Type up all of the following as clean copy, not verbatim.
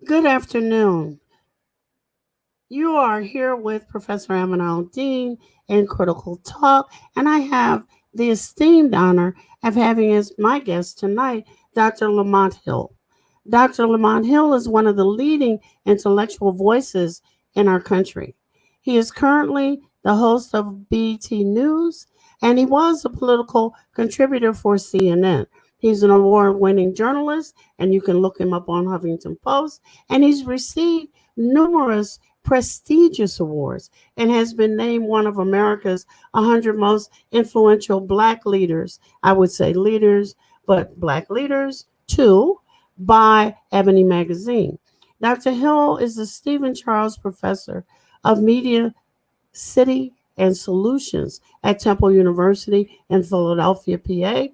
Good afternoon. You are here with Professor Aminah Al-Deen in Critical Talk, and I have the esteemed honor of having as my guest tonight Dr. Lamont Hill. Dr. Lamont Hill is one of the leading intellectual voices in our country. He is currently the host of BET News, and he was a political contributor for CNN. He's an award winning journalist, and you can look him up on Huffington Post, and he's received numerous prestigious awards and has been named one of America's 100 most influential black leaders. I would say leaders, but black leaders too, by Ebony Magazine. Dr. Hill is the Stephen Charles Professor of Media City and Solutions at Temple University in Philadelphia, PA.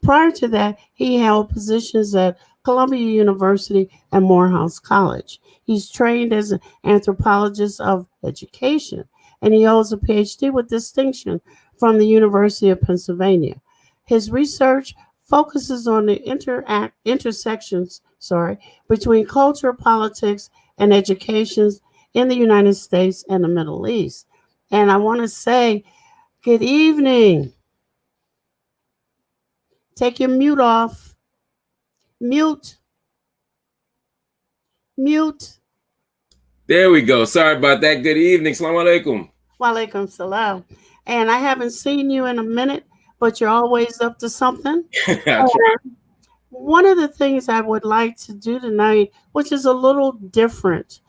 Prior to that, he held positions at Columbia University and Morehouse College. He's trained as an anthropologist of education, and he holds a PhD with distinction from the University of Pennsylvania. His research focuses on the intersections between culture, politics, and education in the United States and the Middle East. And I want to say, good evening. Take your mute off. Mute. Mute. There we go. Sorry about that. Good evening. Assalamu alaikum. Walaikum salam. And I haven't seen you in a minute, but you're always up to something. One of the things I would like to do tonight, which is a little different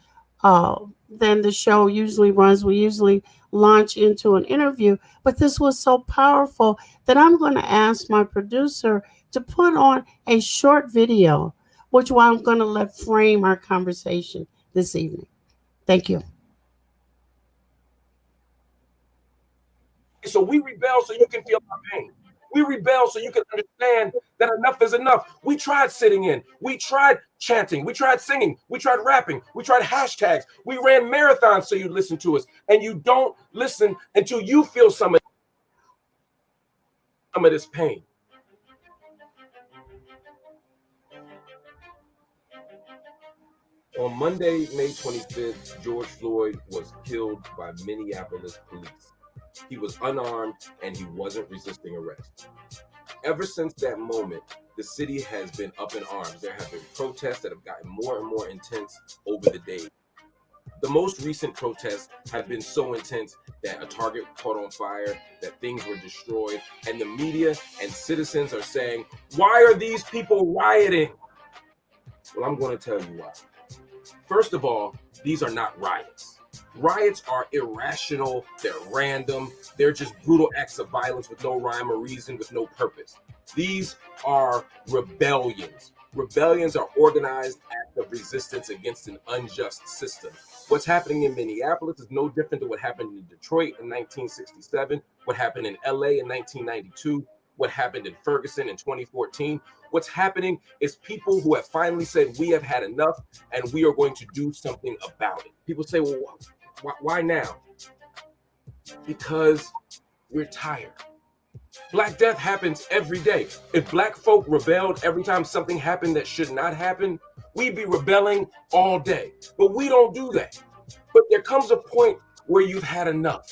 than the show usually runs, we usually launch into an interview, but this was so powerful that I'm going to ask my producer to put on a short video, which I'm going to let frame our conversation this evening. Thank you. So we rebel so you can feel our pain. We rebel so you can understand that enough is enough. We tried sitting in. We tried chanting. We tried singing. We tried rapping. We tried hashtags. We ran marathons so you listen to us. And you don't listen until you feel some of this pain. On Monday, May 25th, George Floyd was killed by Minneapolis police. He was unarmed and he wasn't resisting arrest. Ever since that moment, the city has been up in arms. There have been protests that have gotten more and more intense over the days. The most recent protests have been so intense that a Target caught on fire, that things were destroyed, and the media and citizens are saying, why are these people rioting? Well, I'm going to tell you why. First of all, these are not riots. Riots are irrational, they're random, they're just brutal acts of violence with no rhyme or reason, with no purpose. These are rebellions. Rebellions are organized acts of resistance against an unjust system. What's happening in Minneapolis is no different than what happened in Detroit in 1967, what happened in LA in 1992, what happened in Ferguson in 2014. What's happening is people who have finally said, we have had enough and we are going to do something about it. People say, well, why now? Because we're tired. Black death happens every day. If black folk rebelled every time something happened that should not happen, we'd be rebelling all day. But we don't do that. But there comes a point where you've had enough.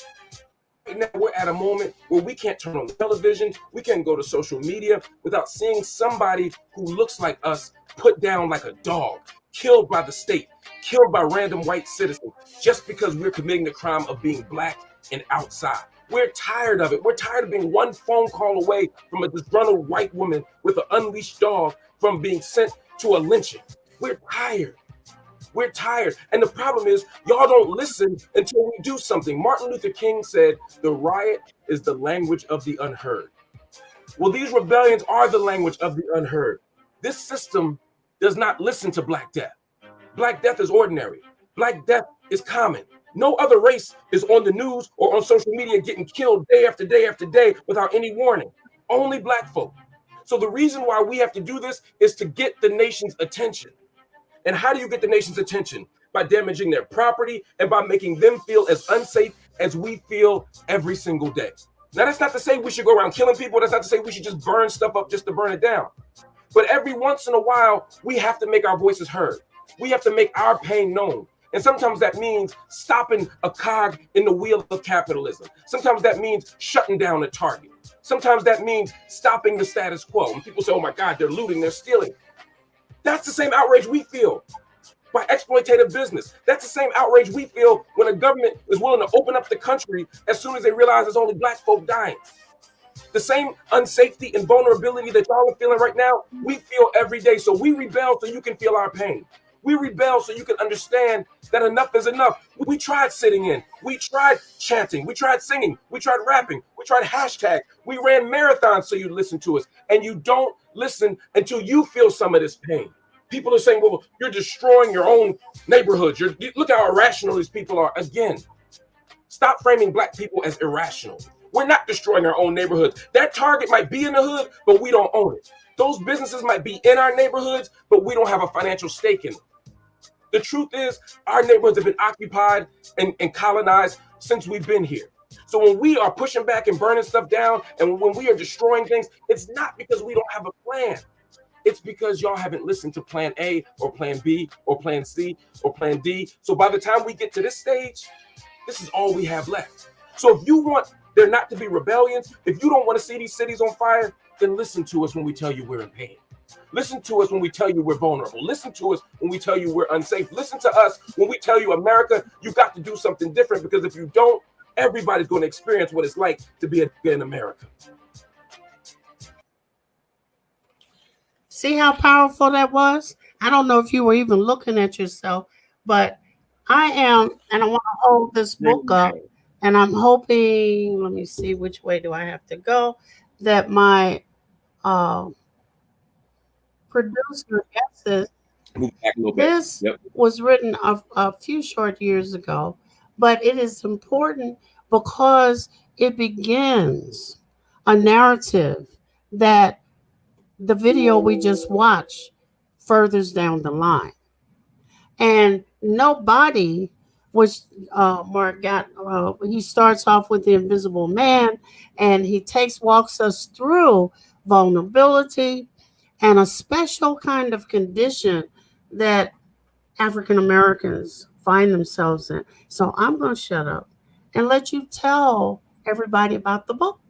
Right now, we're at a moment where we can't turn on television, we can't go to social media without seeing somebody who looks like us put down like a dog, killed by the state, killed by random white citizens, just because we're committing the crime of being black and outside. We're tired of it. We're tired of being one phone call away from a disgruntled white woman with an unleashed dog from being sent to a lynching. We're tired. We're tired. And the problem is, y'all don't listen until we do something. Martin Luther King said, the riot is the language of the unheard. Well, these rebellions are the language of the unheard. This system does not listen to Black death. Black death is ordinary. Black death is common. No other race is on the news or on social media getting killed day after day after day without any warning. Only Black folk. So the reason why we have to do this is to get the nation's attention. And how do you get the nation's attention? By damaging their property and by making them feel as unsafe as we feel every single day. Now, that's not to say we should go around killing people. That's not to say we should just burn stuff up just to burn it down. But every once in a while, we have to make our voices heard. We have to make our pain known. And sometimes that means stopping a cog in the wheel of capitalism. Sometimes that means shutting down a Target. Sometimes that means stopping the status quo. And people say, oh my God, they're looting, they're stealing. That's the same outrage we feel by exploitative business. That's the same outrage we feel when a government is willing to open up the country as soon as they realize there's only black folk dying. The same unsafety and vulnerability that y'all are feeling right now, we feel every day. So we rebel so you can feel our pain. We rebel so you can understand that enough is enough. We tried sitting in. We tried chanting. We tried singing. We tried rapping. We tried hashtag. We ran marathons so you listen to us. And you don't listen until you feel some of this pain. People are saying, well, you're destroying your own neighborhoods. Look how irrational these people are. Again, stop framing black people as irrational. We're not destroying our own neighborhoods. That Target might be in the hood, but we don't own it. Those businesses might be in our neighborhoods, but we don't have a financial stake in them. The truth is, our neighborhoods have been occupied and colonized since we've been here. So when we are pushing back and burning stuff down, and when we are destroying things, it's not because we don't have a plan. It's because y'all haven't listened to plan A or plan B or plan C or plan D. So by the time we get to this stage, this is all we have left. So if you want there not to be rebellions, if you don't want to see these cities on fire, then listen to us when we tell you we're in pain. Listen to us when we tell you we're vulnerable. Listen to us when we tell you we're unsafe. Listen to us when we tell you, America, you got to do something different, because if you don't, everybody's going to experience what it's like to be in America. See how powerful that was? I don't know if you were even looking at yourself, but I am, and I want to hold this book up, and I'm hoping, let me see, which way do I have to go, that my producer guesses. This was written a few short years ago, but it is important because it begins a narrative that the video we just watched furthers down the line. And nobody was, Mark got, he starts off with the invisible man, and he walks us through vulnerability and a special kind of condition that African Americans find themselves in. So I'm going to shut up and let you tell everybody about the book.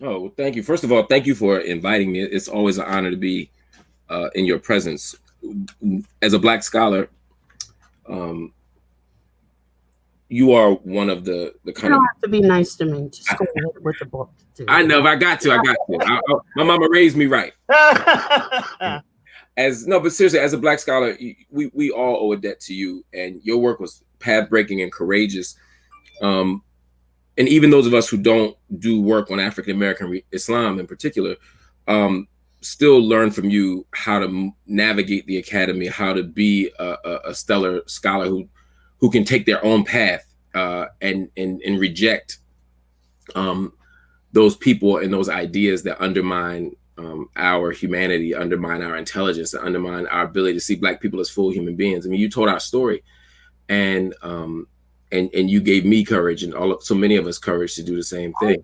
Oh, well, thank you. First of all, thank you for inviting me. It's always an honor to be in your presence. As a Black scholar, you are one of the kind of... You don't have to be nice to me. Just go ahead with the book. I know. I got to. My mama raised me right. But seriously, as a Black scholar, we all owe a debt to you, and your work was path-breaking and courageous. And even those of us who don't do work on African-American Islam in particular, still learn from you how to navigate the academy, how to be a stellar scholar who can take their own path and reject those people and those ideas that undermine our humanity, undermine our intelligence, and undermine our ability to see Black people as full human beings. I mean, you told our story, and you gave me courage, and so many of us courage to do the same thing.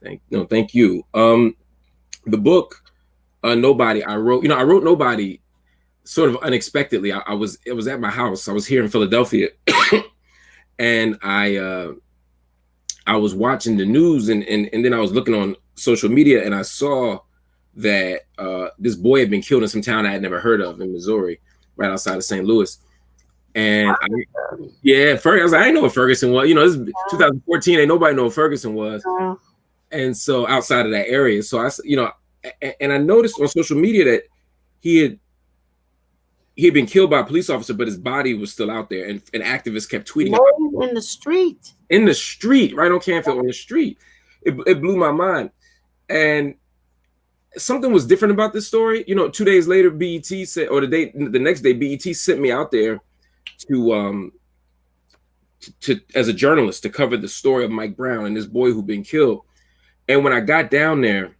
Thank you. The book, Nobody, I wrote Nobody sort of unexpectedly. It was at my house. I was here in Philadelphia, and I was watching the news, and then I was looking on social media, and I saw that this boy had been killed in some town I had never heard of in Missouri, right outside of St. Louis. And Ferguson. I was like, I didn't know what Ferguson was. This is 2014. Ain't nobody know what Ferguson was. And so outside of that area, so and I noticed on social media that he had been killed by a police officer, but his body was still out there, and activists kept tweeting in the street. In the street, right on Canfield, on the street. It blew my mind, and something was different about this story. 2 days later, BET said, or the next day, BET sent me out there to as a journalist to cover the story of Mike Brown and this boy who'd been killed. And when I got down there,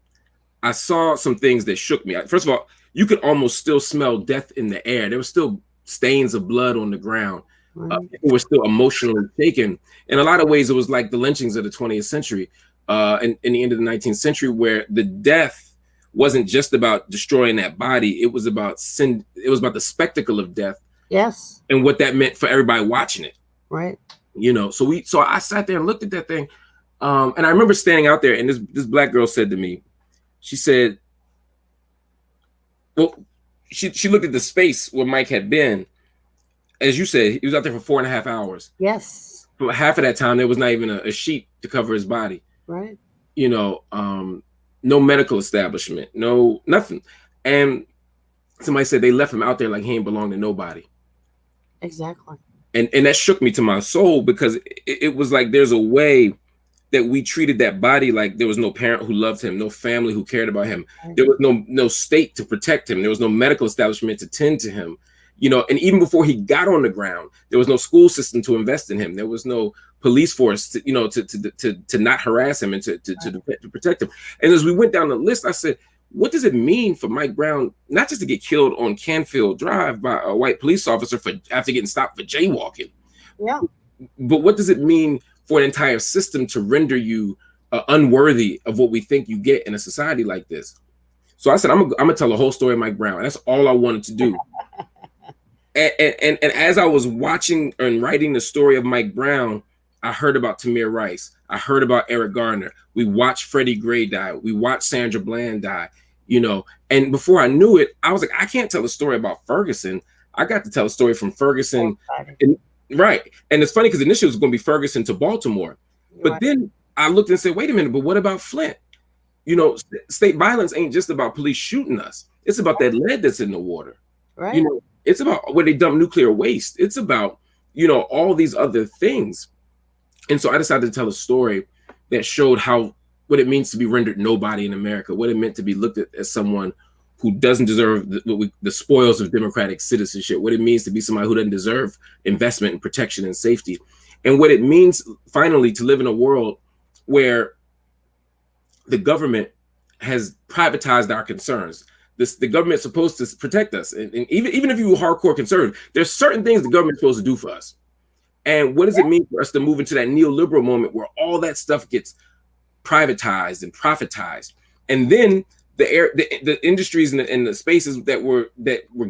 I saw some things that shook me. First of all, you could almost still smell death in the air. There were still stains of blood on the ground. People were still emotionally shaken. In a lot of ways, it was like the lynchings of the 20th century and in the end of the 19th century, where the death wasn't just about destroying that body. It was about sin. It was about the spectacle of death. Yes. And what that meant for everybody watching it. Right. You know, so I sat there and looked at that thing. And I remember standing out there, and this black girl said to me, she said, well, she looked at the space where Mike had been. As you said, he was out there for 4.5 hours. Yes. But half of that time, there was not even a sheet to cover his body. Right. You know, no medical establishment, no nothing. And somebody said they left him out there like he ain't belong to nobody. Exactly. And that shook me to my soul, because it was like there's a way that we treated that body like there was no parent who loved him, no family who cared about him. There was no state to protect him. There was no medical establishment to tend to him. You know, and even before he got on the ground, there was no school system to invest in him. There was no police force to, you know, to not harass him and to protect him. And as we went down the list, I said, what does it mean for Mike Brown not just to get killed on Canfield Drive by a white police officer after getting stopped for jaywalking? Yeah. But what does it mean for an entire system to render you unworthy of what we think you get in a society like this? So I said, I'm gonna tell the whole story of Mike Brown. That's all I wanted to do. And as I was watching and writing the story of Mike Brown, I heard about Tamir Rice. I heard about Eric Garner. We watched Freddie Gray die. We watched Sandra Bland die, you know. And before I knew it, I was like, I can't tell a story about Ferguson. I got to tell a story from Ferguson. Right. And it's funny because initially it was going to be Ferguson to Baltimore. But then I looked and said, wait a minute, but what about Flint? You know, state violence ain't just about police shooting us. It's about that lead that's in the water. Right. You know, it's about where they dump nuclear waste. It's about, you know, all these other things. And so I decided to tell a story that showed what it means to be rendered nobody in America, what it meant to be looked at as someone who doesn't deserve the spoils of democratic citizenship, what it means to be somebody who doesn't deserve investment and protection and safety, and what it means finally to live in a world where the government has privatized our concerns. The government's supposed to protect us. And even if you were hardcore conservative, there's certain things the government's supposed to do for us. And what does it mean for us to move into that neoliberal moment where all that stuff gets privatized and profitized? And then the industries and the spaces that were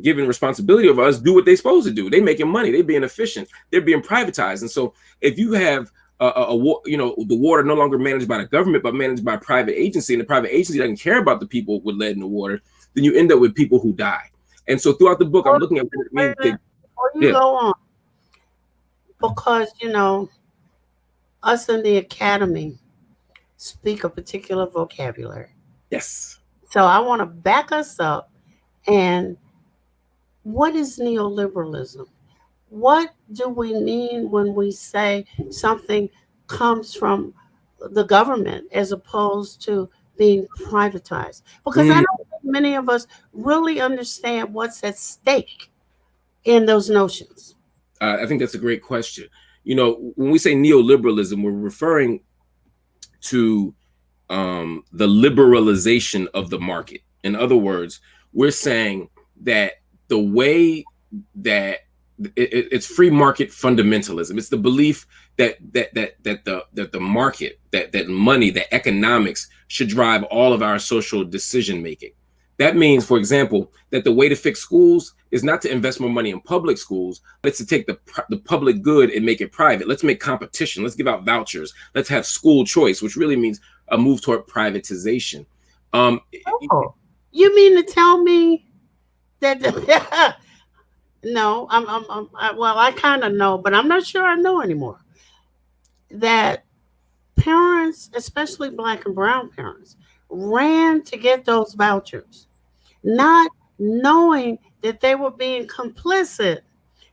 given responsibility of us do what they're supposed to do. They're making money. They're being efficient. They're being privatized. And so if you have the water no longer managed by the government, but managed by a private agency, and the private agency doesn't care about the people with lead in the water, then you end up with people who die. And so throughout the book, I'm looking at what it means. Before you go on, because, you know, us in the academy speak a particular vocabulary. Yes. So I want to back us up. And what is neoliberalism? What do we mean when we say something comes from the government as opposed to being privatized? Because I don't think many of us really understand what's at stake in those notions. I think that's a great question. You know, when we say neoliberalism, we're referring to the liberalization of the market. In other words, we're saying that the way that it's free market fundamentalism. It's the belief that the market, that money, that economics should drive all of our social decision making. That means, for example, that the way to fix schools is not to invest more money in public schools, but it's to take the public good and make it private. Let's make competition. Let's give out vouchers. Let's have school choice, which really means a move toward privatization. You mean to tell me that? No, well, I kind of know, but I'm not sure I know anymore. That parents, especially Black and brown parents, ran to get those vouchers, not knowing that they were being complicit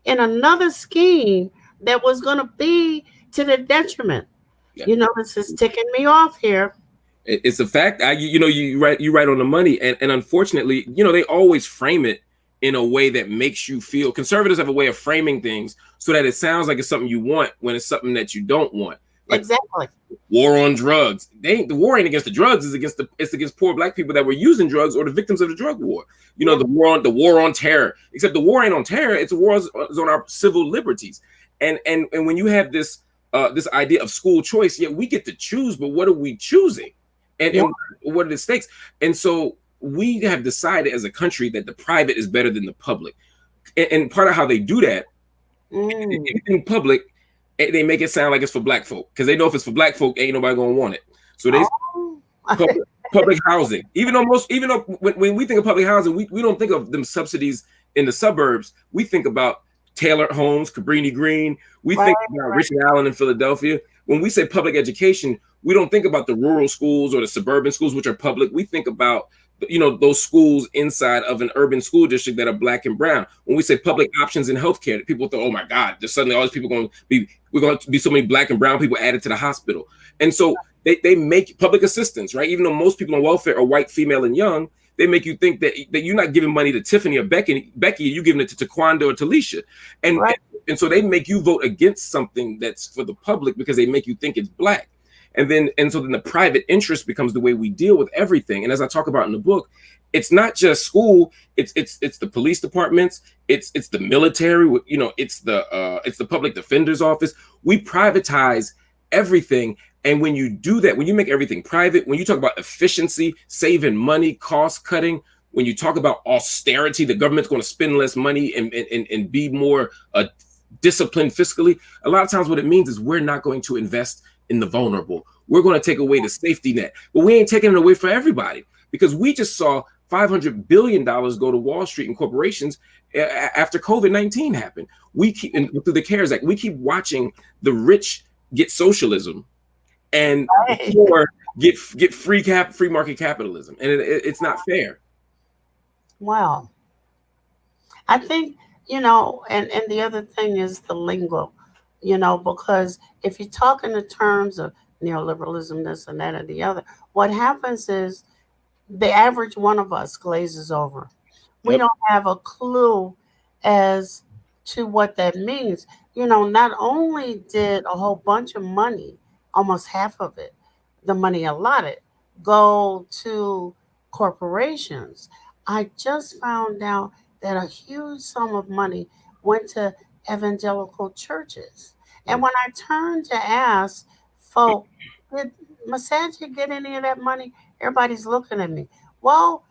in another scheme that was going to be to their detriment. Yeah. You know, this is ticking me off here. It's a fact. You right on the money, and unfortunately, you know, they always frame it in a way that makes you feel. Conservatives have a way of framing things so that it sounds like it's something you want when it's something that you don't want. Like exactly. War on drugs. The war ain't against the drugs. It's against poor Black people that were using drugs or the victims of the drug war. You know, the war on terror. Except the war ain't on terror. It's a war on our civil liberties. And when you have this idea of school choice, we get to choose, but what are we choosing? And what are the stakes? And so we have decided as a country that the private is better than the public. And part of how they do that, in public, they make it sound like it's for black folk, because they know if it's for black folk, ain't nobody gonna want it. So they public housing. Even though when we think of public housing, we don't think of them subsidies in the suburbs. We think about Taylor Homes, Cabrini Green. We think about Richard Allen in Philadelphia. When we say public education, we don't think about the rural schools or the suburban schools, which are public. We think about, you know, those schools inside of an urban school district that are black and brown. When we say public options in healthcare, people think, oh my God, there's suddenly all these people we're going to be so many black and brown people added to the hospital. And so they make public assistance, right? Even though most people on welfare are white, female, and young, they make you think that you're not giving money to Tiffany or Becky, you're giving it to Taquanda or Talisha. And so they make you vote against something that's for the public because they make you think it's black. And so then the private interest becomes the way we deal with everything. And as I talk about in the book, it's not just school, it's the police departments, it's the military, you know, it's the public defender's office. We privatize everything. And when you do that, when you make everything private, when you talk about efficiency, saving money, cost cutting, when you talk about austerity, the government's going to spend less money and be more disciplined fiscally, a lot of times what it means is we're not going to invest in the vulnerable. We're going to take away the safety net, but we ain't taking it away for everybody, because we just saw $500 billion go to Wall Street and corporations after COVID-19 happened. We keep, through the CARES Act, we keep watching the rich get socialism and poor get free market capitalism, and it's not fair. Wow. I think, you know, and the other thing is the lingo, you know, because if you talk in the terms of neoliberalism, this and that and the other, what happens is the average one of us glazes over. We don't have a clue as to what that means. You know, not only did a whole bunch of money, almost half of it, the money allotted, go to corporations, I just found out that a huge sum of money went to evangelical churches. And when I turned to ask folk, did Massagia get any of that money? Everybody's looking at me. Well,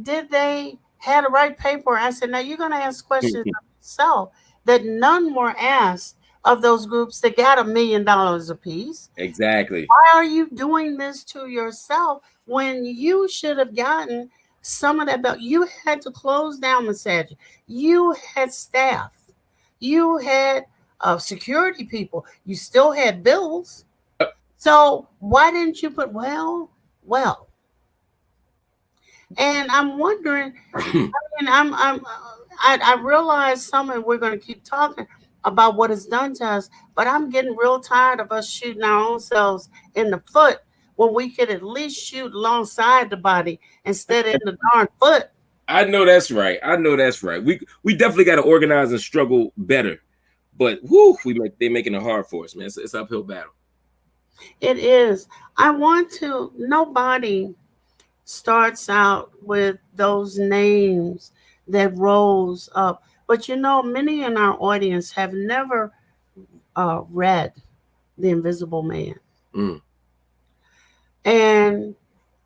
did they have the right paper? I said, now you're going to ask questions of yourself that none were asked of those groups that got $1 million apiece. Exactly. Why are you doing this to yourself when you should have gotten some of that bill? You had to close down Massagia. You had staff. You had security people. You still had bills. So why didn't you put well? And I'm wondering. I mean, I realize some, and we're going to keep talking about what it's done to us, but I'm getting real tired of us shooting our own selves in the foot when we could at least shoot alongside the body instead of in the darn foot. I know that's right. We definitely got to organize and struggle better, but they're making it hard for us, man. It's an uphill battle. It is. Nobody starts out with those names that rose up. But you know, many in our audience have never read The Invisible Man. And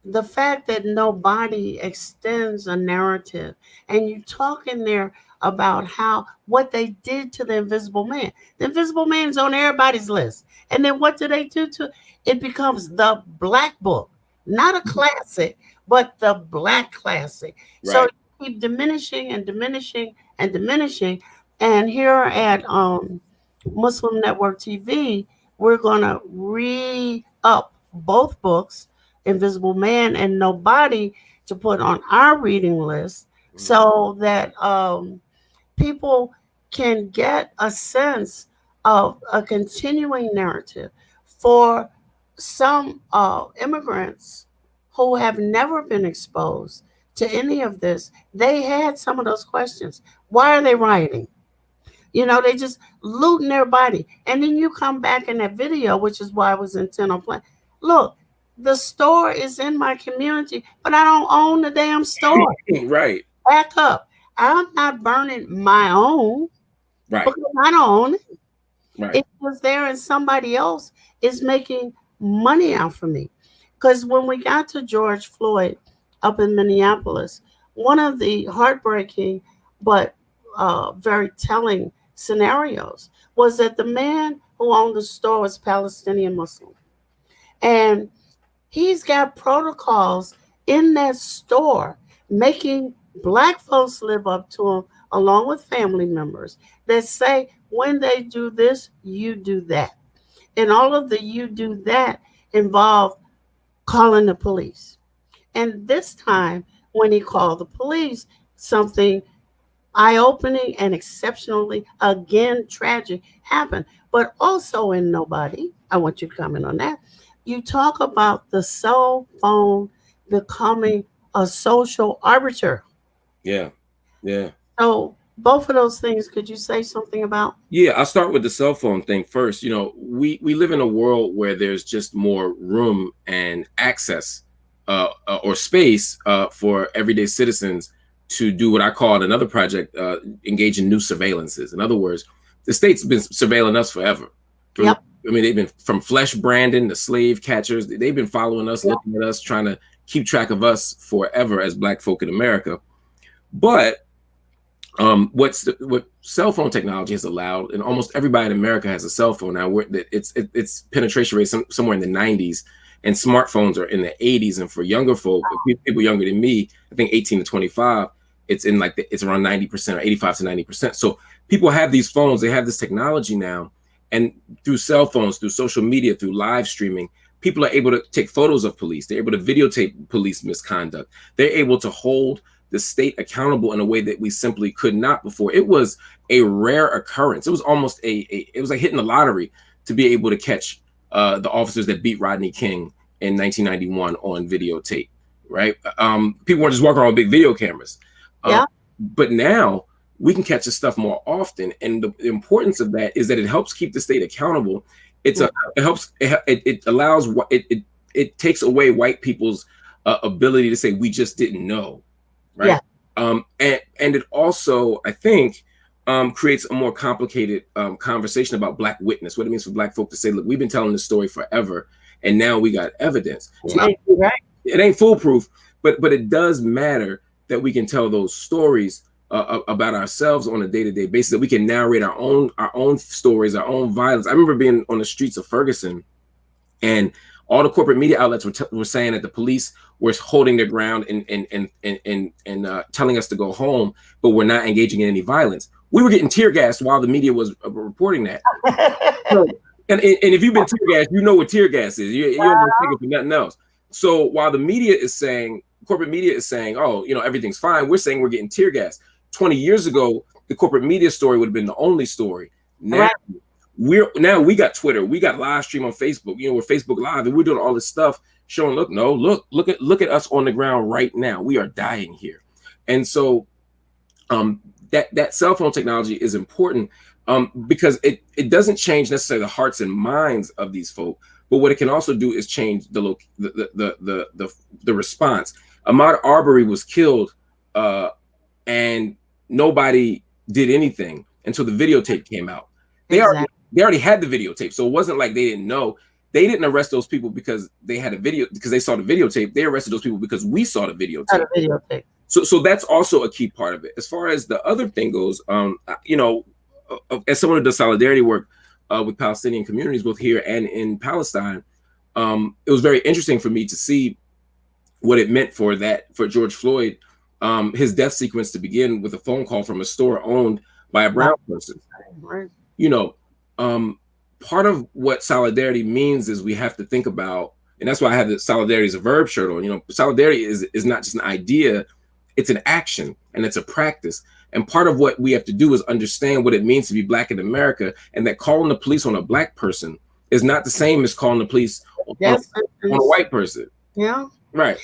the fact that nobody extends a narrative, and you talk in there about what they did to the Invisible Man. The Invisible Man is on everybody's list. And then what do they do to it? It becomes the Black book, not a classic, but the Black classic. Right. So you keep diminishing and diminishing and diminishing. And here at Muslim Network TV, we're going to re-up both books, Invisible Man and Nobody, to put on our reading list so that people can get a sense of a continuing narrative for some immigrants who have never been exposed to any of this. They had some of those questions. Why are they rioting? You know, they just looting their body. And then you come back in that video, which is why I was intent on playing. Look, the store is in my community, but I don't own the damn store. Right. Back up. I'm not burning my own. Right. Because I don't own it. Right. It was there and somebody else is making money out for me. Because when we got to George Floyd, up in Minneapolis. One of the heartbreaking but very telling scenarios was that the man who owned the store was Palestinian Muslim. And he's got protocols in that store making black folks live up to him along with family members that say when they do this, you do that. And all of the you do that involve calling the police. And this time, when he called the police, something eye opening and exceptionally, again, tragic happened. But also in Nobody, I want you to comment on that. You talk about the cell phone becoming a social arbiter. Yeah. Yeah. So, both of those things, could you say something about? Yeah, I'll start with the cell phone thing first. You know, we live in a world where there's just more room and access or space for everyday citizens to do what I call in another project, engage in new surveillances. In other words, the state's been surveilling us forever. Yep. I mean, they've been from flesh branding to slave catchers. They've been following us, looking at us, trying to keep track of us forever as Black folk in America. But what cell phone technology has allowed, and almost everybody in America has a cell phone now. Its penetration rate somewhere in the 90s, and smartphones are in the 80s. And for younger folk, people younger than me, I think 18 to 25, it's in like it's around 90% or 85 to 90%. So people have these phones, they have this technology now, and through cell phones, through social media, through live streaming, people are able to take photos of police. They're able to videotape police misconduct. They're able to hold the state accountable in a way that we simply could not before. It was a rare occurrence. It was almost it was like hitting the lottery to be able to catch the officers that beat Rodney King in 1991 on videotape, right? People weren't just walking around with big video cameras. But now we can catch this stuff more often. And the importance of that is that it helps keep the state accountable. It allows, it takes away white people's ability to say, we just didn't know. Right. Yeah. And it also, I think, creates a more complicated conversation about Black witness, what it means for Black folk to say, look, we've been telling this story forever, and now we got evidence. It ain't foolproof, but it does matter that we can tell those stories about ourselves on a day-to-day basis, that we can narrate our own stories, our own violence. I remember being on the streets of Ferguson, and all the corporate media outlets were saying that the police were holding their ground and telling us to go home, but we're not engaging in any violence. We were getting tear gassed while the media was reporting that. and if you've been tear gassed, you know what tear gas is. You don't think it for nothing else. So while the media is saying, corporate media is saying, oh, you know, everything's fine, we're saying we're getting tear gassed. 20 years ago, the corporate media story would have been the only story. Now, we got Twitter, we got live stream on Facebook, you know, we're Facebook Live, and we're doing all this stuff showing, look at us on the ground right now. We are dying here. And so that cell phone technology is important because it doesn't change necessarily the hearts and minds of these folk, but what it can also do is change the response. Ahmaud Arbery was killed and nobody did anything until the videotape came out. They already had the videotape, so it wasn't like they didn't know. They didn't arrest those people because they had a video, because they saw the videotape. They arrested those people because we saw the videotape. So that's also a key part of it. As far as the other thing goes, you know, as someone who does solidarity work with Palestinian communities, both here and in Palestine, it was very interesting for me to see what it meant for George Floyd, his death sequence to begin with a phone call from a store owned by a brown person. You know, part of what solidarity means is we have to think about, and that's why I have the solidarity as a verb shirt on. You know, solidarity is not just an idea, it's an action and it's a practice. And part of what we have to do is understand what it means to be Black in America, and that calling the police on a Black person is not the same as calling the police on a white person. Yeah. Right.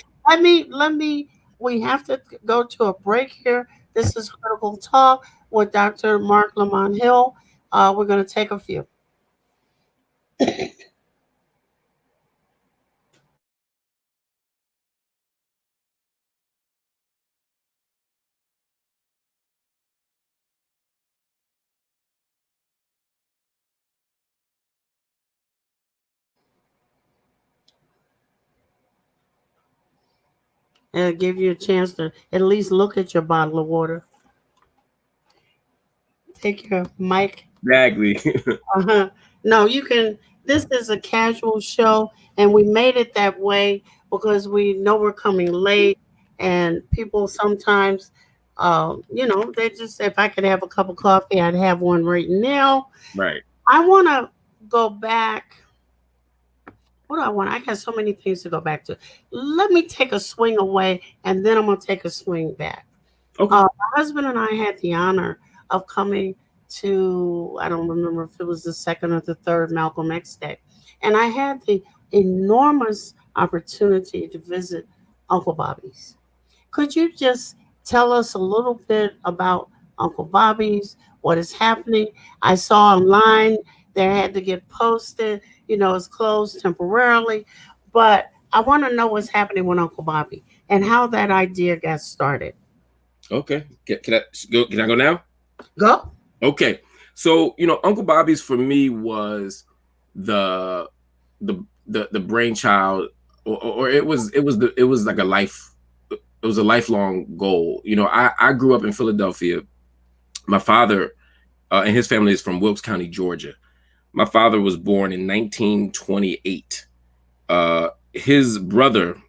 We have to go to a break here. This is Critical Talk with Dr. Mark Lamont Hill. We're going to take a few. and give you a chance to at least look at your bottle of water. Take your mic. Exactly. Uh-huh. No, you can. This is a casual show, and we made it that way because we know we're coming late, and people sometimes, they just, if I could have a cup of coffee, I'd have one right now. Right. I want to go back. What do I want? I got so many things to go back to. Let me take a swing away, and then I'm going to take a swing back. Okay. My husband and I had the honor of coming to, I don't remember if it was the second or the third Malcolm X Day. And I had the enormous opportunity to visit Uncle Bobby's. Could you just tell us a little bit about Uncle Bobby's, what is happening? I saw online there had to get posted, it's closed temporarily, but I want to know what's happening with Uncle Bobby and how that idea got started. Okay. Can I go? Can I go now? Go. Okay. So, Uncle Bobby's for me was the brainchild, or it was like a life. It was a lifelong goal. I grew up in Philadelphia. My father and his family is from Wilkes County, Georgia. My father was born in 1928. His brother,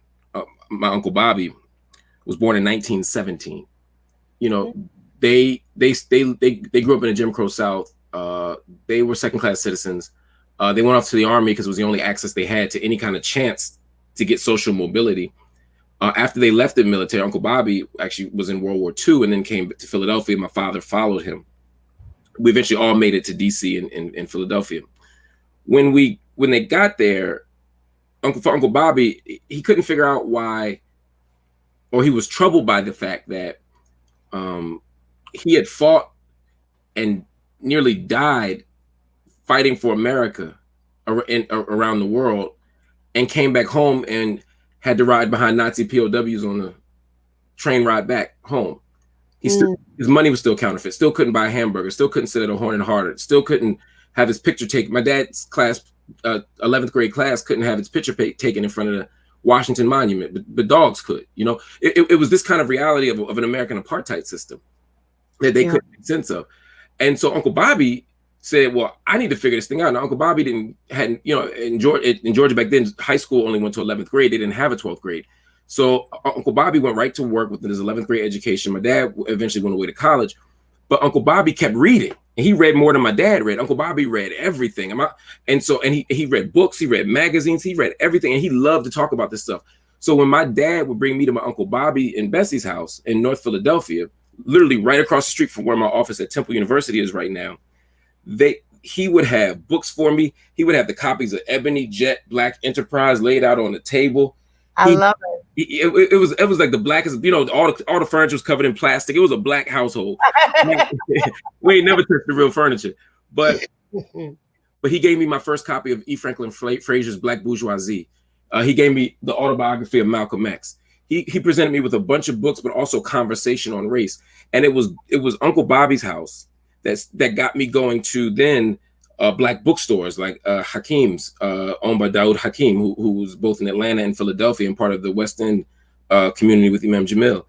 my Uncle Bobby, was born in 1917. They grew up in a Jim Crow South. They were second-class citizens. They went off to the Army because it was the only access they had to any kind of chance to get social mobility. After they left the military, Uncle Bobby actually was in World War II and then came to Philadelphia. My father followed him. We eventually all made it to DC in Philadelphia. When they got there, Uncle Bobby, he couldn't figure out why, or he was troubled by the fact that he had fought and nearly died fighting for America around the world, and came back home and had to ride behind Nazi POWs on the train ride back home. His money was still counterfeit, still couldn't buy a hamburger, still couldn't sit at a Horn and Hardart, still couldn't have his picture taken. My dad's class, 11th grade class, couldn't have its picture taken in front of the Washington Monument, but dogs could. It was this kind of reality of an American apartheid system that they couldn't make sense of. And so Uncle Bobby said, well, I need to figure this thing out. Now, Uncle Bobby hadn't, in Georgia back then, high school only went to 11th grade. They didn't have a 12th grade. So Uncle Bobby went right to work with his 11th grade education. My dad eventually went away to college, but Uncle Bobby kept reading, and he read more than my dad read. Uncle Bobby read everything. And he read books, he read magazines, he read everything, and he loved to talk about this stuff. So when my dad would bring me to my Uncle Bobby and Bessie's house in North Philadelphia, literally right across the street from where my office at Temple University is right now, he would have books for me. He would have the copies of Ebony, Jet, Black Enterprise laid out on the table. I love it. It was like the blackest, all the furniture was covered in plastic. It was a black household. We ain't never touched the real furniture, but he gave me my first copy of E. Franklin Frazier's Black Bourgeoisie. He gave me the autobiography of Malcolm X. He presented me with a bunch of books, but also conversation on race. And it was Uncle Bobby's house that got me going to then black bookstores like Hakim's, owned by Daoud Hakim, who was both in Atlanta and Philadelphia and part of the West End community with Imam Jamil.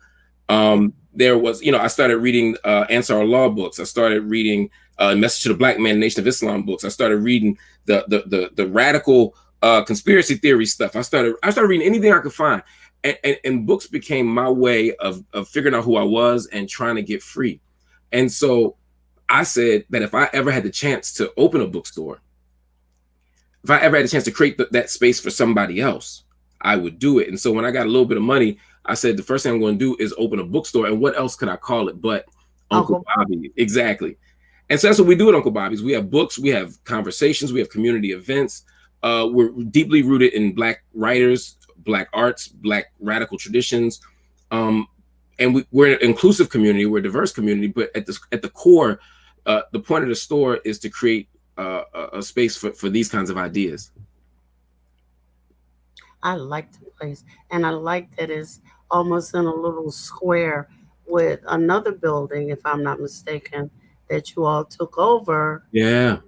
There was, I started reading Ansar Allah books. I started reading Message to the Black Man, Nation of Islam books. I started reading the radical conspiracy theory stuff. I started reading anything I could find. And books became my way of figuring out who I was and trying to get free. And so I said that if I ever had the chance to open a bookstore, if I ever had a chance to create that space for somebody else, I would do it. And so when I got a little bit of money, I said, the first thing I'm going to do is open a bookstore. And what else could I call it but Uncle Bobby? Exactly. And so that's what we do at Uncle Bobby's. We have books, we have conversations, we have community events. We're deeply rooted in Black writers, Black arts, Black radical traditions. And we're an inclusive community, we're a diverse community, but at the core, the point of the store is to create a space for these kinds of ideas. I like the place, and I like that it's almost in a little square with another building, if I'm not mistaken, that you all took over. Yeah.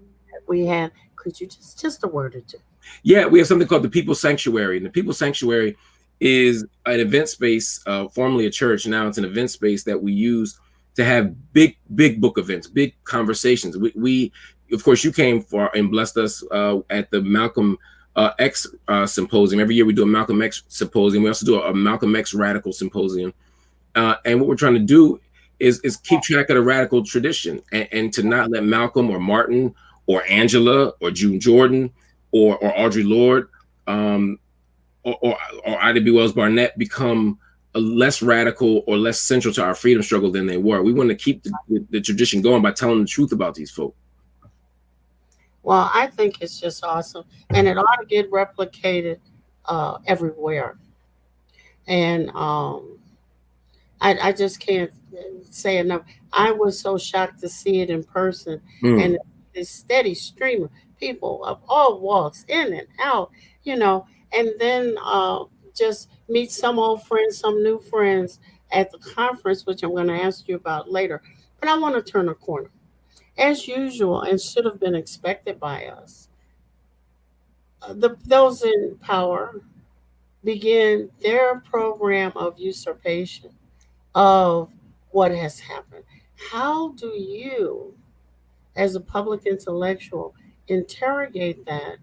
We had, could you just a word or two? Yeah, we have something called the People's Sanctuary, and the People's Sanctuary is an event space, formerly a church. Now it's an event space that we use to have big book events, big conversations. We of course, you came for and blessed us at the Malcolm X symposium. Every year we do a Malcolm X symposium. We also do a Malcolm X radical symposium. And what we're trying to do is keep track of the radical tradition, and to not let Malcolm or Martin or Angela or June Jordan or Audre Lorde or Ida B. Wells Barnett become a less radical or less central to our freedom struggle than they were. We want to keep the tradition going by telling the truth about these folk. Well, I think it's just awesome, and it ought to get replicated everywhere. And I just can't say enough. I was so shocked to see it in person, and this steady stream of people of all walks, in and out, and then just meet some old friends, some new friends at the conference, which I'm going to ask you about later. But I want to turn a corner. As usual, and should have been expected by us, those in power begin their program of usurpation of what has happened. How do you, as a public intellectual, interrogate that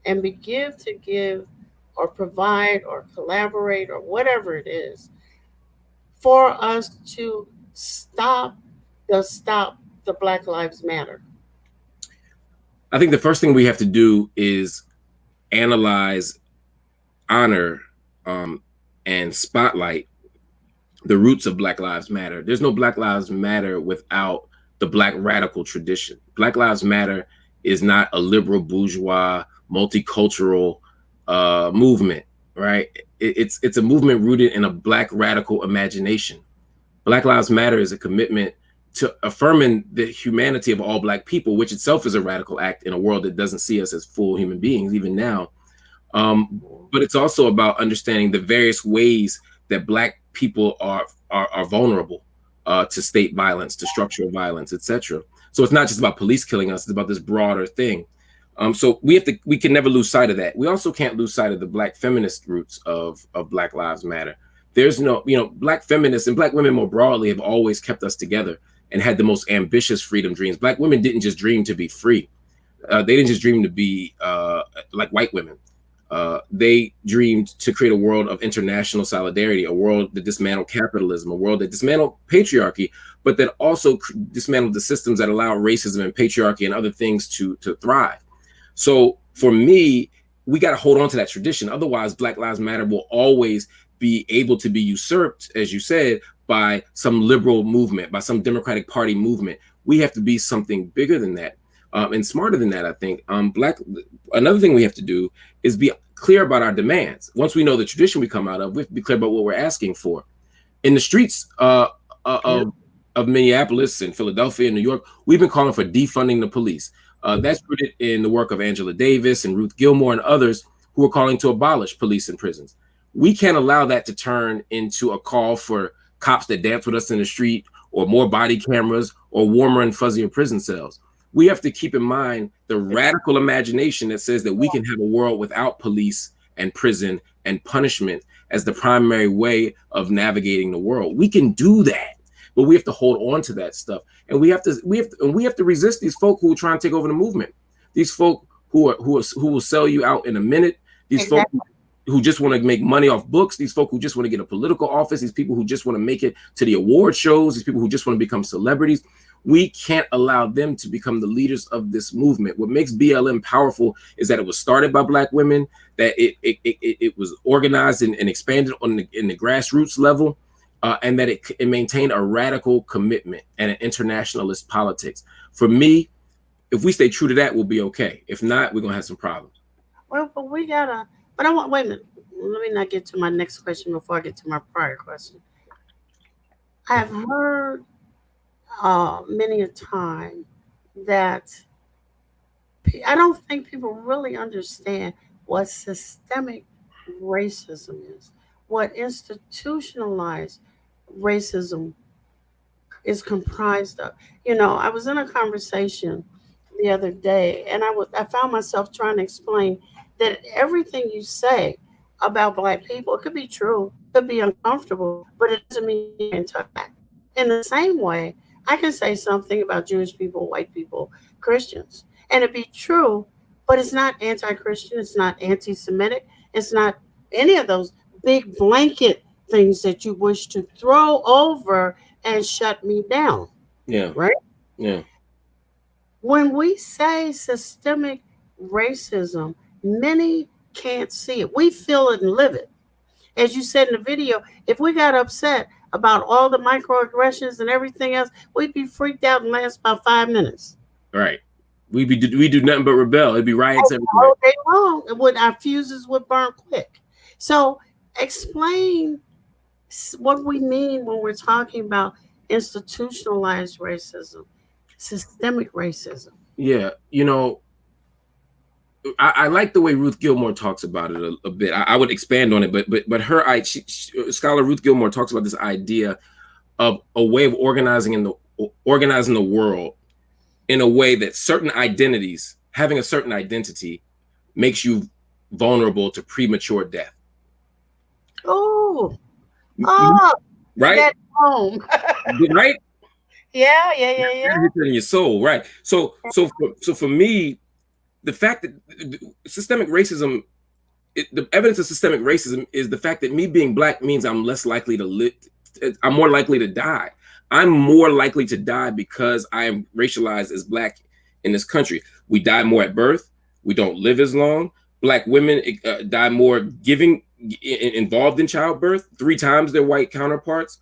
and begin to give or provide or collaborate or whatever it is for us to stop the Black Lives Matter? I think the first thing we have to do is analyze, honor, and spotlight the roots of Black Lives Matter. There's no Black Lives Matter without the Black radical tradition. Black Lives Matter is not a liberal bourgeois multicultural movement, right? It's a movement rooted in a Black radical imagination. Black Lives Matter is a commitment to affirming the humanity of all Black people, which itself is a radical act in a world that doesn't see us as full human beings, even now. But it's also about understanding the various ways that Black people are vulnerable to state violence, to structural violence, etc. So it's not just about police killing us; it's about this broader thing. So we can never lose sight of that. We also can't lose sight of the Black feminist roots of Black Lives Matter. There's no, Black feminists and Black women more broadly have always kept us together and had the most ambitious freedom dreams. Black women didn't just dream to be free. They didn't just dream to be like white women. They dreamed to create a world of international solidarity, a world that dismantled capitalism, a world that dismantled patriarchy, but that also dismantled the systems that allow racism and patriarchy and other things to thrive. So for me, we got to hold on to that tradition. Otherwise, Black Lives Matter will always be able to be usurped, as you said, by some liberal movement, by some Democratic Party movement. We have to be something bigger than that. And smarter than that, I think. Another thing we have to do is be clear about our demands. Once we know the tradition we come out of, we have to be clear about what we're asking for. In the streets of Minneapolis and Philadelphia and New York, we've been calling for defunding the police. That's rooted in the work of Angela Davis and Ruth Gilmore and others who are calling to abolish police and prisons. We can't allow that to turn into a call for cops that dance with us in the street, or more body cameras, or warmer and fuzzier prison cells. We have to keep in mind the radical imagination that says that we can have a world without police and prison and punishment as the primary way of navigating the world. We can do that, but we have to hold on to that stuff, and we have to resist these folk who are trying to take over the movement. These folk who will sell you out in a minute. These folk who just want to make money off books. These folk who just want to get a political office. These people who just want to make it to the award shows. These people who just want to become celebrities. We can't allow them to become the leaders of this movement. What makes BLM powerful is that it was started by Black women, that it was organized and expanded in the grassroots level, and that it maintained a radical commitment and an internationalist politics. For me, if we stay true to that, we'll be okay. If not, we're gonna have some problems. Well, but we gotta. But wait a minute. Let me not get to my next question before I get to my prior question. I have heard many a time that I don't think people really understand what systemic racism is, what institutionalized racism is comprised of. I was in a conversation the other day, and I found myself trying to explain that everything you say about Black people. It could be true, could be uncomfortable, but it doesn't mean you're anti-Black. In the same way, I can say something about Jewish people, white people, Christians, and it be true, but it's not anti-Christian, it's not anti-Semitic, it's not any of those big blanket things that you wish to throw over and shut me down. Yeah. Right? Yeah. When we say systemic racism, many can't see it. We feel it and live it. As you said in the video, if we got upset about all the microaggressions and everything else, we'd be freaked out and last about 5 minutes. Right. We do nothing but rebel. It'd be riots everywhere. All day long. When our fuses would burn quick. So explain what we mean when we're talking about institutionalized racism, systemic racism. Yeah, I like the way Ruth Gilmore talks about it a bit. I would expand on it, but scholar Ruth Gilmore talks about this idea of a way of organizing the world in a way that certain identities, having a certain identity, makes you vulnerable to premature death. Oh, right, that home. right. Yeah. In your soul, right? So for me, the fact that systemic racism, the evidence of systemic racism is the fact that me being Black means I'm less likely to live. I'm more likely to die. I'm more likely to die because I am racialized as Black in this country. We die more at birth. We don't live as long. Black women die more involved in childbirth, 3 times their white counterparts.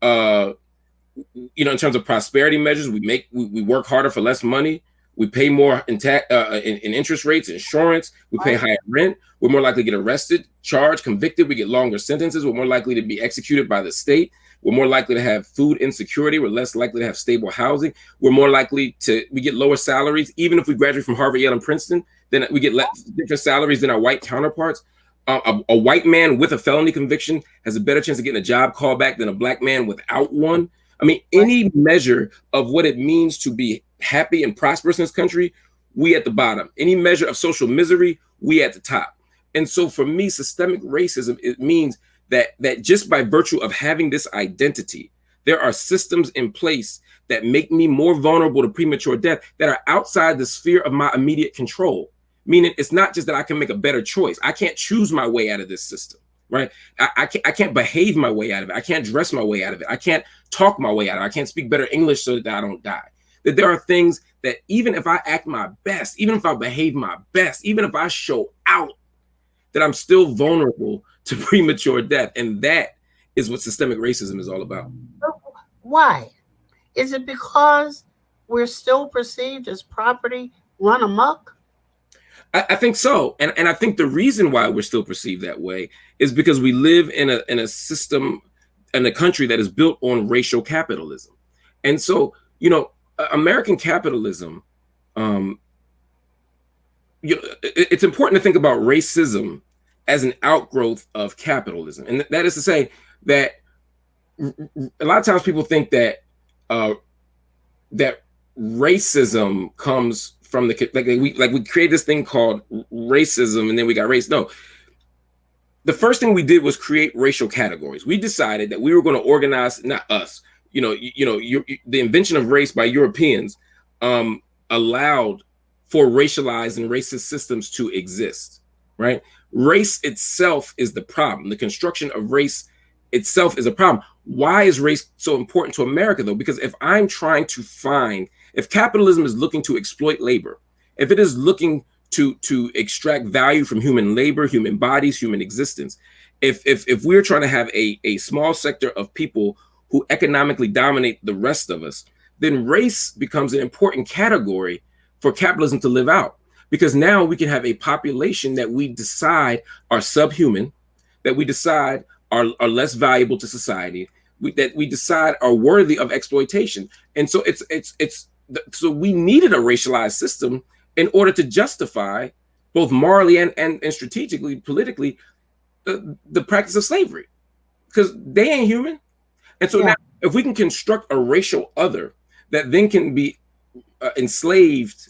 In terms of prosperity measures, we work harder for less money. We pay more in interest rates, insurance. We pay higher rent. We're more likely to get arrested, charged, convicted. We get longer sentences. We're more likely to be executed by the state. We're more likely to have food insecurity. We're less likely to have stable housing. We're more likely we get lower salaries. Even if we graduate from Harvard, Yale, and Princeton, then we get different salaries than our white counterparts. A white man with a felony conviction has a better chance of getting a job callback than a Black man without one. I mean, any measure of what it means to be happy and prosperous in this country, we at the bottom. Any measure of social misery, we at the top. And so for me, systemic racism, it means that just by virtue of having this identity, there are systems in place that make me more vulnerable to premature death that are outside the sphere of my immediate control. Meaning it's not just that I can make a better choice. I can't choose my way out of this system. Right? I can't behave my way out of it. I can't dress my way out of it. I can't talk my way out of it. I can't speak better English so that I don't die. That there are things that even if I act my best, even if I behave my best, even if I show out, that I'm still vulnerable to premature death. And that is what systemic racism is all about. Why? Is it because we're still perceived as property run amok? I think so. And I think the reason why we're still perceived that way is because we live in a system, in a country that is built on racial capitalism. And so, American capitalism, it's important to think about racism as an outgrowth of capitalism. And that is to say that a lot of times people think that that racism comes from we create this thing called racism and then we got race. No, the first thing we did was create racial categories. We decided that we were going to organize, not us, the invention of race by Europeans allowed for racialized and racist systems to exist, right? Race itself is the problem. The construction of race itself is a problem. Why is race so important to America, though? Because if capitalism is looking to exploit labor, if it is looking to extract value from human labor, human bodies, human existence, if we're trying to have a small sector of people who economically dominate the rest of us, then race becomes an important category for capitalism to live out. Because now we can have a population that we decide are subhuman, that we decide are less valuable to society, that we decide are worthy of exploitation. And so so we needed a racialized system in order to justify both morally and strategically, politically, the practice of slavery, because they ain't human. And so now if we can construct a racial other that then can be enslaved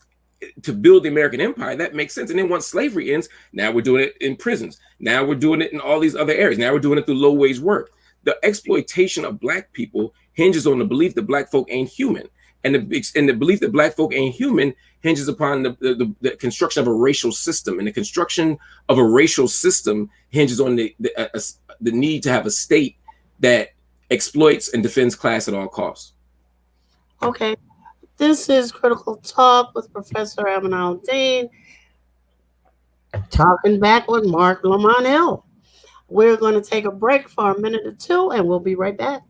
to build the American empire, that makes sense. And then once slavery ends, now we're doing it in prisons. Now we're doing it in all these other areas. Now we're doing it through low wage work. The exploitation of Black people hinges on the belief that Black folk ain't human. And the belief that Black folk ain't human hinges upon the construction of a racial system. And the construction of a racial system hinges on the need to have a state that exploits and defends class at all costs. Okay. This is Critical Talk with Professor Al-Deen, talking back with Mark Lamonel. We're going to take a break for a minute or two, and we'll be right back.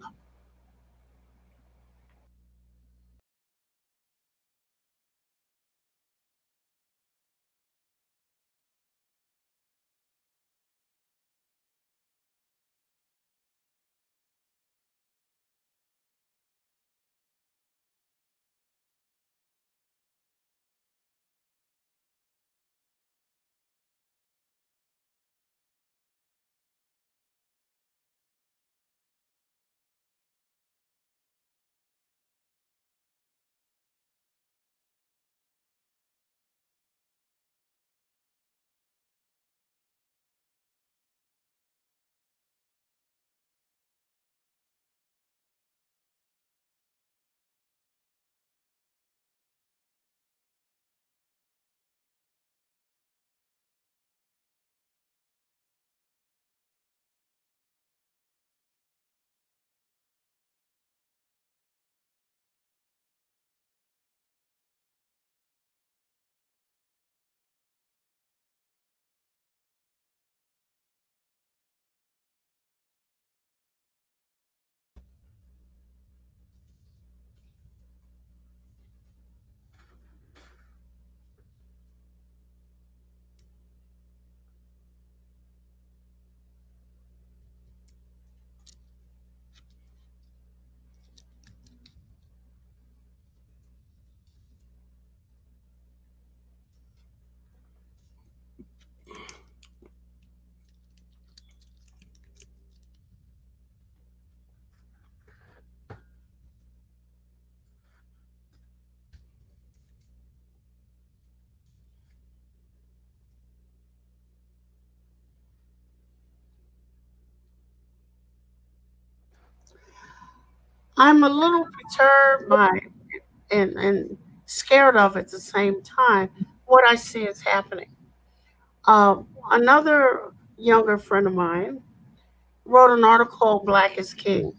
I'm a little perturbed by and scared of at the same time what I see is happening. Another younger friend of mine wrote an article, Black is King.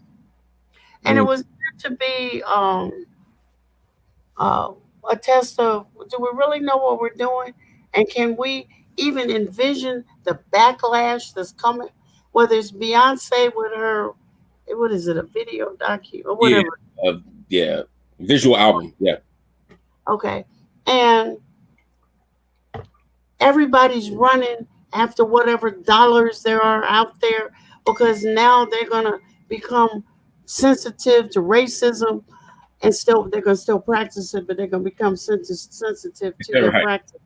And it was meant to be uh, a test of, do we really know what we're doing? And can we even envision the backlash that's coming? Whether it's Beyonce with her, what is it, a video docu or whatever? Yeah, visual album. Yeah. Okay. And everybody's running after whatever dollars there are out there because now they're going to become sensitive to racism and they're going to still practice it, but they're going to become sensitive to their practice.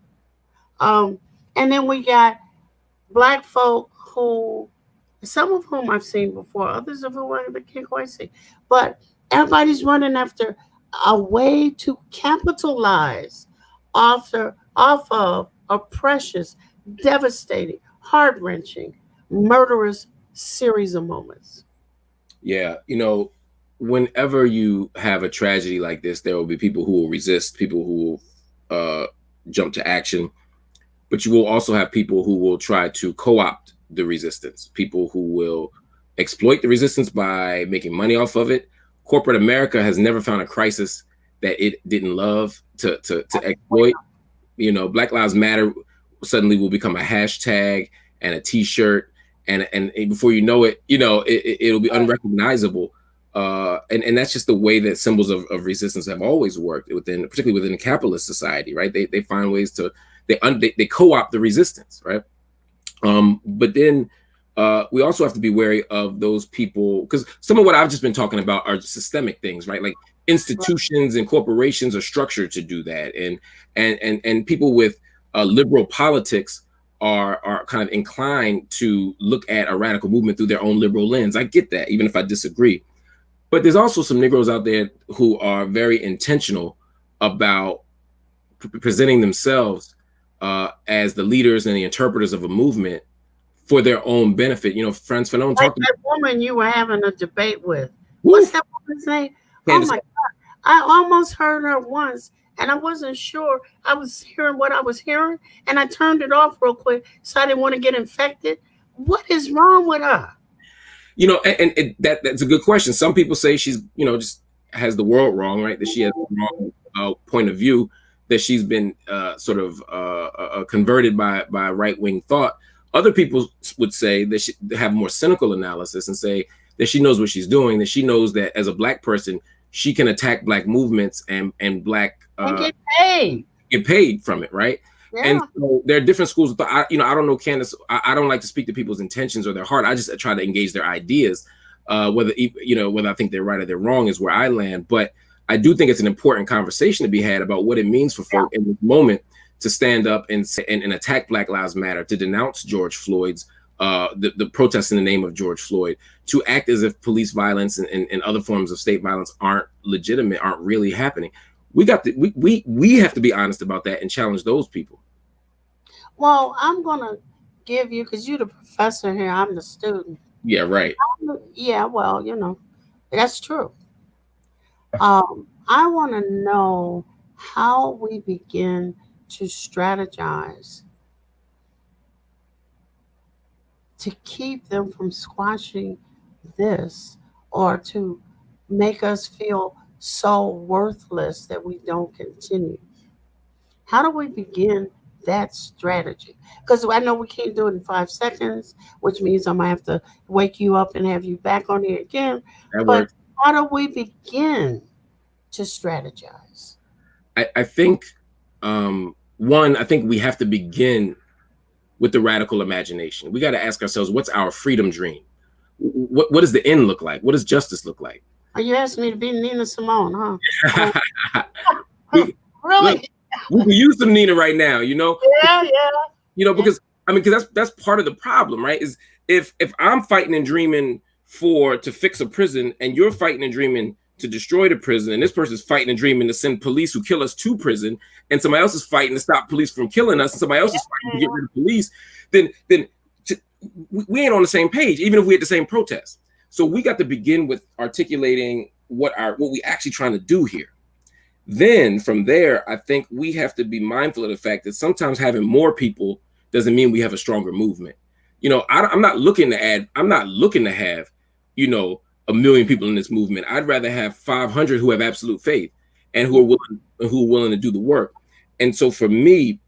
And then we got Black folk who, some of whom I've seen before, others of whom I can't quite see, but everybody's running after a way to capitalize off of a precious, devastating, heart-wrenching, murderous series of moments. Yeah, whenever you have a tragedy like this, there will be people who will resist, people who will jump to action, but you will also have people who will try to co-opt the resistance, people who will exploit the resistance by making money off of it. Corporate America has never found a crisis that it didn't love to exploit. Black Lives Matter suddenly will become a hashtag and a T-shirt, and before you know it, it'll be unrecognizable. And that's just the way that symbols of resistance have always worked particularly within a capitalist society, right? They find ways to they co-opt the resistance, right? But then we also have to be wary of those people, because some of what I've just been talking about are systemic things, right? Like institutions and corporations are structured to do that, and people with liberal politics are kind of inclined to look at a radical movement through their own liberal lens. I get that, even if I disagree. But there's also some Negroes out there who are very intentional about presenting themselves as the leaders and the interpreters of a movement for their own benefit. You know, Frantz Fanon Like talked that woman you were having a debate with. Woo! What's that woman's name? Candace. Oh my God. I almost heard her once and I wasn't sure. I was hearing what I was hearing and I turned it off real quick so I didn't want to get infected. What is wrong with her? You know, and that's a good question. Some people say she's, you know, just has the world wrong, right? That she has the wrong point of view, that she's been sort of converted by right-wing thought. Other people would say that she have more cynical analysis and say that she knows what she's doing, that she knows that as a Black person, she can attack Black movements and Black And get paid from it, right? Yeah. And so there are different schools of thought. I don't know, Candace. I don't like to speak to people's intentions or their heart. I just try to engage their ideas. Whether I think they're right or they're wrong is where I land. But I do think it's an important conversation to be had about what it means for folk in this moment to stand up and attack Black Lives Matter, to denounce George Floyd's the protests in the name of George Floyd, to act as if police violence and other forms of state violence aren't legitimate, aren't really happening. We have to be honest about that and challenge those people. Well, I'm gonna give you, because you're the professor here, I'm the student. Yeah, right. Yeah, well, you know, that's true. I want to know how we begin to strategize to keep them from squashing this, or to make us feel so worthless that we don't continue. How do we begin that strategy? Because I know we can't do it in 5 seconds, which means I might have to wake you up and have you back on here again. That But works. how do we begin to strategize? I think one, I think we have to begin with the radical imagination. We got to ask ourselves, what's our freedom dream? What does the end look like? What does justice look like? Are you asking me to be Nina Simone, huh? Really? Really? We can use some Nina right now, you know? Yeah. You know, because that's part of the problem, right? Is if I'm fighting and dreaming to fix a prison, and you're fighting and dreaming to destroy the prison, and this person's fighting and dreaming to send police who kill us to prison, and somebody else is fighting to stop police from killing us, and somebody else is fighting to get rid of police, then we ain't on the same page, even if we had the same protest. So we got to begin with articulating what we actually trying to do here. Then from there, I think we have to be mindful of the fact that sometimes having more people doesn't mean we have a stronger movement. You know, I'm not looking to have, you know, 1 million people in this movement. I'd rather have 500 who have absolute faith and who are willing to do the work. And so for me,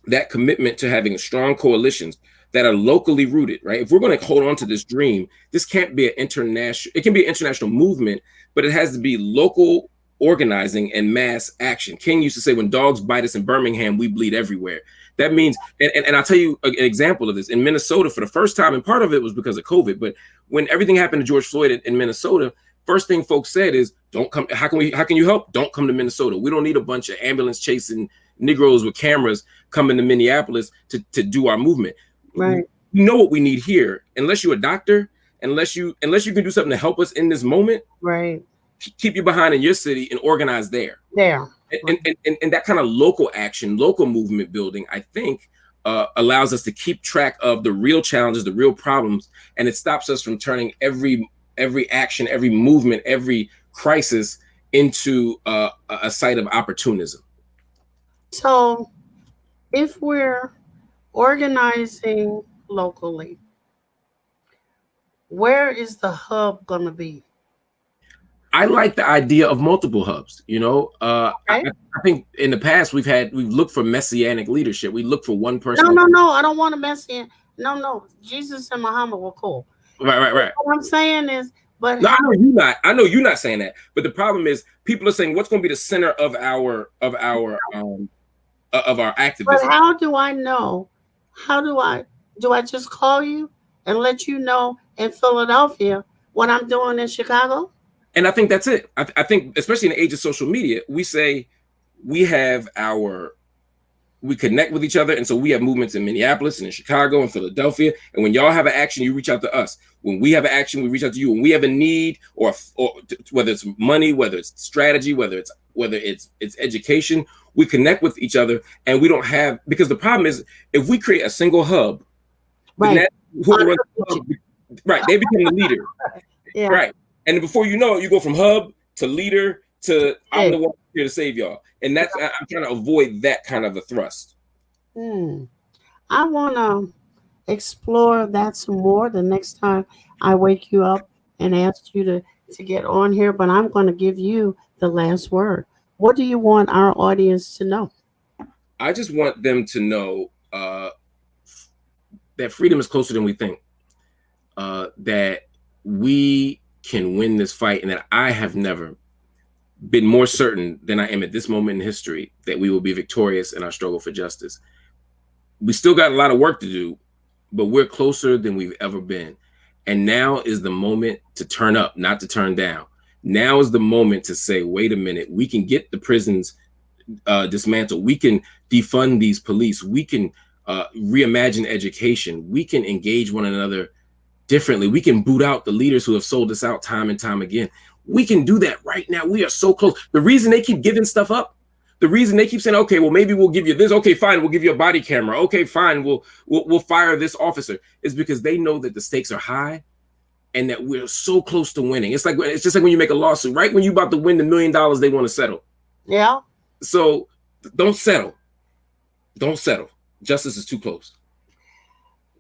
that commitment to having strong coalitions that are locally rooted, right? If we're going to hold on to this dream, this can't be it can be an international movement, but it has to be local organizing and mass action. King used to say, when dogs bite us in Birmingham, we bleed everywhere. That means, and I'll tell you an example of this. In Minnesota, for the first time, and part of it was because of COVID, but when everything happened to George Floyd in Minnesota, first thing folks said is, don't come. How can you help? Don't come to Minnesota. We don't need a bunch of ambulance chasing Negroes with cameras coming to Minneapolis to do our movement. Right. You know what we need here. Unless you're a doctor, unless you can do something to help us in this moment, Right. keep you behind in your city and organize there. There. And that kind of local action, local movement building, I think, allows us to keep track of the real challenges, the real problems, and it stops us from turning every action, every movement, every crisis into a site of opportunism. So if we're organizing locally, where is the hub going to be? I like the idea of multiple hubs. You know, I think in the past we've looked for messianic leadership. We look for one person. No. I don't want a messianic. No. Jesus and Muhammad were cool. Right. What I'm saying is, but no, I know you're not saying that. But the problem is, people are saying, what's going to be the center of our activism? But how do I know? Do I just call you and let you know in Philadelphia what I'm doing in Chicago? And I think that's it. I think, especially in the age of social media, we say we connect with each other. And so we have movements in Minneapolis and in Chicago and Philadelphia. And when y'all have an action, you reach out to us. When we have an action, we reach out to you. When we have a need, or whether it's money, whether it's strategy, whether it's whether it's education, we connect with each other, and we don't have, because the problem is if we create a single hub, Right. whoever runs the hub, right, they become the leader. Yeah. Right. And before you know it, you go from hub to leader to I'm the one here to save y'all. And that's, I'm trying to avoid that kind of a thrust. I want to explore that some more the next time I wake you up and ask you to get on here, but I'm going to give you the last word. What do you want our audience to know? I just want them to know that freedom is closer than we think, that we can win this fight, and that I have never been more certain than I am at this moment in history that we will be victorious in our struggle for justice. We still got a lot of work to do, but we're closer than we've ever been. And now is the moment to turn up, not to turn down. Now is the moment to say, wait a minute, we can get the prisons dismantled. We can defund these police. We can reimagine education. We can engage one another differently. We can boot out the leaders who have sold us out time and time again. We can do that right now. We are so close. The reason they keep giving stuff up, the reason they keep saying, okay, well, maybe we'll give you this. Okay, fine, we'll give you a body camera. Okay, fine, we'll fire this officer, is because they know that the stakes are high and that we're so close to winning. It's just like when you make a lawsuit, right? When you're about to win the $1 million, they want to settle. Yeah. So don't settle. Don't settle. Justice is too close.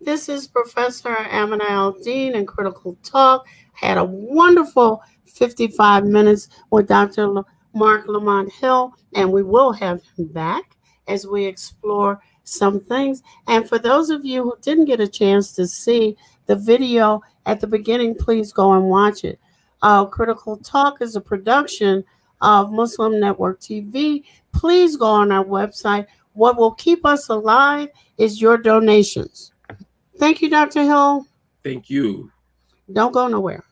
This is Professor Aminah Al-Deen in Critical Talk. Had a wonderful 55 minutes with Dr. Mark Lamont Hill, and we will have him back as we explore some things. And for those of you who didn't get a chance to see the video at the beginning, please go and watch it. Critical Talk is a production of Muslim Network TV. Please go on our website. What will keep us alive is your donations. Thank you, Dr. Hill. Thank you. Don't go nowhere.